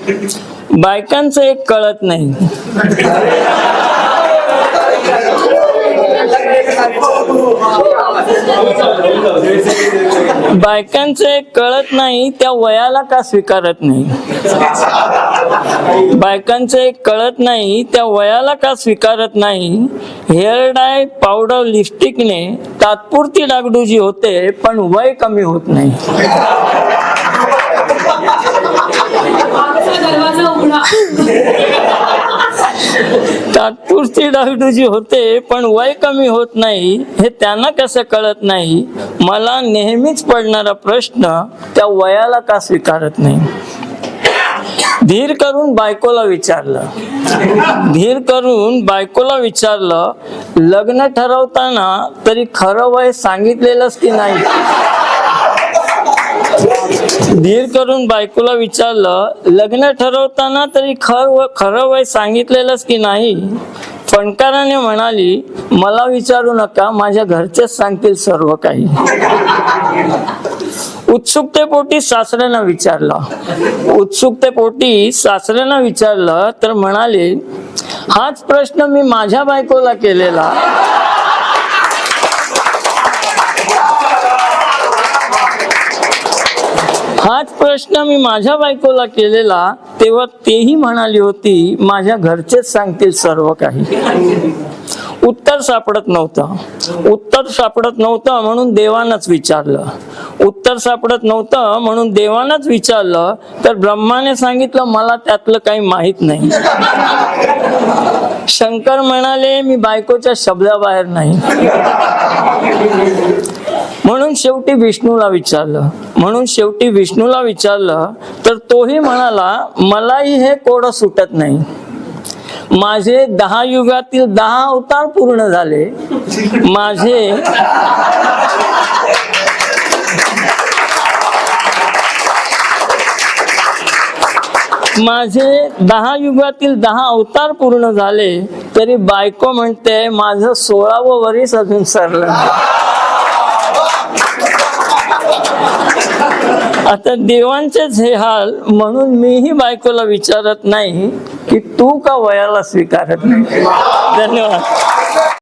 बायकांचं एक कळत नाही, बायकांचं एक कळत नाही त्या वयाला का स्वीकारत नाही, बायकांचं एक कळत नाही त्या वयाला का स्वीकारत नाही. हेअर डाय पावडर लिपस्टिकने तात्पुरती डागडुजी होते पण वय कमी होत नाही. तात्पुरती डागडुजी होते पण वय कमी होत नाही हे त्यांना कसं कळत नाही. मला नेहमीच पडणारा प्रश्न त्या वयाला का स्वीकारत नाही. धीर करून बायकोला विचारलं, लग्न ठरवताना तरी खरं वय सांगितलेलंच की नाही. धीर करून बायकोला विचारलं, लग्न ठरवताना तरी खरं वय सांगितलेलंच की नाही. फणकाराने म्हणाली, मला विचारू नका, माझ्या घरचेच सांगतील सर्व काही. उत्सुकतेपोटी सासऱ्यांना विचारलं तर म्हणाले, हाच प्रश्न मी माझ्या बायकोला केलेला. हाच प्रश्न मी माझ्या बायकोला केलेला तेव्हा तेही म्हणाली होती, माझ्या घरचेच सांगतील सर्व काही. उत्तर सापडत नव्हतं म्हणून देवानच विचारलं. तर ब्रह्माने सांगितलं, मला त्यातलं काही माहित नाही. शंकर म्हणाले, मी बायकोच्या शब्दाबाहेर नाही. म्हणून शेवटी विष्णूला विचारलं तर तोही म्हणाला, मलाही हे कोड सुटत नाही. माझे 10 युगातील 10 अवतार पूर्ण झाले. माझे 10 युगातील 10 अवतार पूर्ण झाले तरी बायको म्हणते, माझं 16वं वर्ष अजून सरलं. आता देवांचेच हे हाल म्हणून मीही बायकोला विचारत नाही की तू का वयाला स्वीकारत नाही. धन्यवाद.